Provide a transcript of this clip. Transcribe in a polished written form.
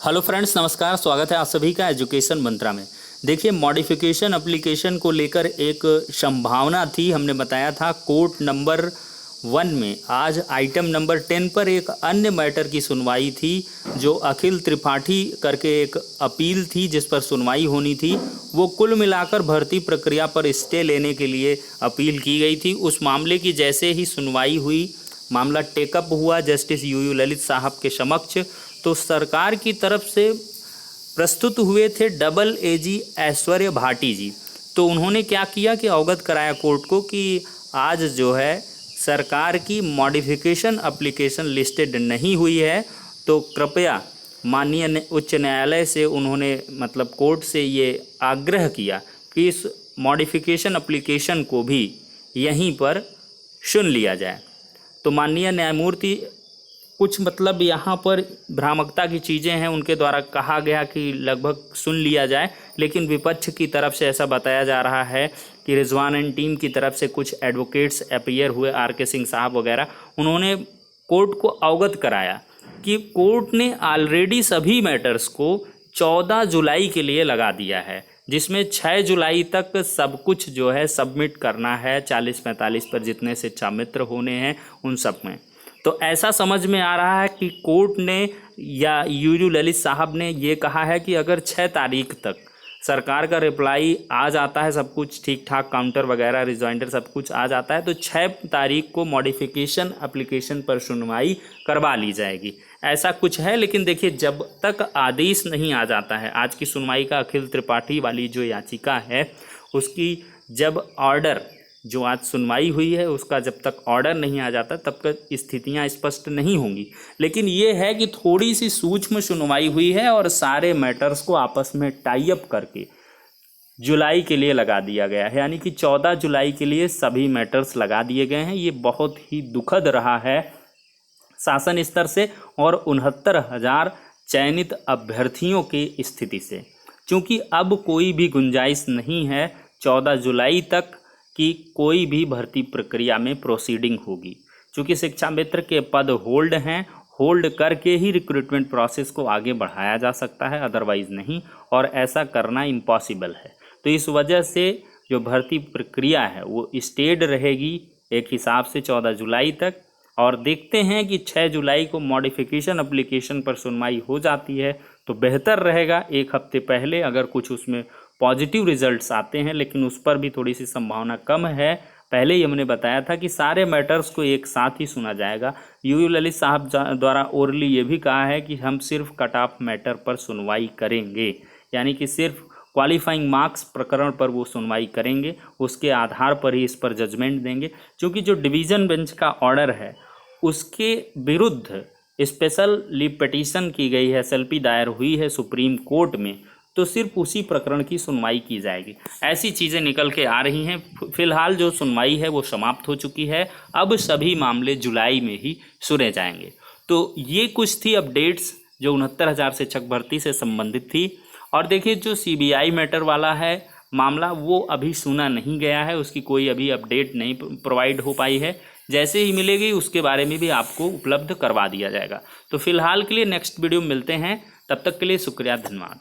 Hello friends, नमस्कार। स्वागत है आप सभी का एजुकेशन मंत्रा में। देखिए, मॉडिफिकेशन एप्लीकेशन को लेकर एक संभावना थी। हमने बताया था कोर्ट नंबर 1 में आज आइटम नंबर 10 पर एक अन्य मैटर की सुनवाई थी, जो अखिल त्रिपाठी करके एक अपील थी जिस पर सुनवाई होनी थी। वो कुल मिलाकर भर्ती प्रक्रिया पर स्टे लेने के लिए अपील की गई थी। उस मामले की जैसे ही सुनवाई हुई, मामला टेकअप हुआ जस्टिस यूयू ललित साहब के समक्ष, तो सरकार की तरफ से प्रस्तुत हुए थे डबल एजी ऐश्वर्य भाटी जी। तो उन्होंने क्या किया कि अवगत कराया कोर्ट को कि आज जो है सरकार की मॉडिफिकेशन एप्लीकेशन लिस्टेड नहीं हुई है, तो कृपया माननीय उच्च न्यायालय से उन्होंने कोर्ट से ये आग्रह किया कि इस मॉडिफिकेशन एप्लीकेशन को भी यहीं पर सुन लिया जाए। तो माननीय न्यायमूर्ति कुछ यहाँ पर भ्रामकता की चीज़ें हैं, उनके द्वारा कहा गया कि लगभग सुन लिया जाए, लेकिन विपक्ष की तरफ से ऐसा बताया जा रहा है कि रिजवान एंड टीम की तरफ से कुछ एडवोकेट्स अपीयर हुए, आर.के. सिंह साहब वगैरह, उन्होंने कोर्ट को अवगत कराया कि कोर्ट ने ऑलरेडी सभी मैटर्स को 14 जुलाई के लिए लगा दिया है, जिसमें 6 जुलाई तक सब कुछ जो है सबमिट करना है 40-45 पर, जितने शिक्षा मित्र होने हैं उन सब में। तो ऐसा समझ में आ रहा है कि कोर्ट ने या यूयू ललित साहब ने ये कहा है कि अगर 6 तारीख तक सरकार का रिप्लाई आ जाता है, सब कुछ ठीक ठाक, काउंटर वगैरह रिजॉइंडर सब कुछ आ जाता है, तो 6 तारीख को मॉडिफिकेशन एप्लीकेशन पर सुनवाई करवा ली जाएगी। ऐसा कुछ है। लेकिन देखिए, जब तक आदेश नहीं आ जाता है, आज की सुनवाई का अखिल त्रिपाठी वाली जो याचिका है उसकी जब ऑर्डर, जो आज सुनवाई हुई है उसका जब तक ऑर्डर नहीं आ जाता तब तक स्थितियां स्पष्ट नहीं होंगी। लेकिन ये है कि थोड़ी सी सूक्ष्म सुनवाई हुई है और सारे मैटर्स को आपस में टाई अप करके जुलाई के लिए लगा दिया गया है, यानी कि 14 जुलाई के लिए सभी मैटर्स लगा दिए गए हैं। ये बहुत ही दुखद रहा है शासन स्तर से और 69,000 चयनित अभ्यर्थियों की स्थिति से, क्योंकि अब कोई भी गुंजाइश नहीं है 14 जुलाई तक कि कोई भी भर्ती प्रक्रिया में प्रोसीडिंग होगी, क्योंकि शिक्षा मित्र के पद होल्ड हैं। होल्ड करके ही रिक्रूटमेंट प्रोसेस को आगे बढ़ाया जा सकता है, अदरवाइज़ नहीं, और ऐसा करना इम्पॉसिबल है। तो इस वजह से जो भर्ती प्रक्रिया है वो स्टेड रहेगी एक हिसाब से 14 जुलाई तक, और देखते हैं कि 6 जुलाई को मॉडिफिकेशन एप्लीकेशन पर सुनवाई हो जाती है तो बेहतर रहेगा। एक हफ्ते पहले अगर कुछ उसमें पॉजिटिव रिजल्ट्स आते हैं, लेकिन उस पर भी थोड़ी सी संभावना कम है। पहले ही हमने बताया था कि सारे मैटर्स को एक साथ ही सुना जाएगा। यूयू ललित साहब द्वारा ओरली ये भी कहा है कि हम सिर्फ कट ऑफ मैटर पर सुनवाई करेंगे, यानी कि सिर्फ क्वालिफाइंग मार्क्स प्रकरण पर वो सुनवाई करेंगे, उसके आधार पर ही इस पर जजमेंट देंगे। क्योंकि जो डिवीज़न बेंच का ऑर्डर है उसके विरुद्ध स्पेशल लीव पिटीशन की गई है, SLP दायर हुई है सुप्रीम कोर्ट में, तो सिर्फ उसी प्रकरण की सुनवाई की जाएगी। ऐसी चीज़ें निकल के आ रही हैं। फिलहाल जो सुनवाई है वो समाप्त हो चुकी है, अब सभी मामले जुलाई में ही सुने जाएंगे। तो ये कुछ थी अपडेट्स जो 69,000 शिक्षक भर्ती से संबंधित थी। और देखिए, जो CBI मैटर वाला है मामला, वो अभी सुना नहीं गया है, उसकी कोई अभी अपडेट नहीं प्रोवाइड हो पाई है। जैसे ही मिलेगी उसके बारे में भी आपको उपलब्ध करवा दिया जाएगा। तो फिलहाल के लिए नेक्स्ट वीडियो में मिलते हैं, तब तक के लिए शुक्रिया, धन्यवाद।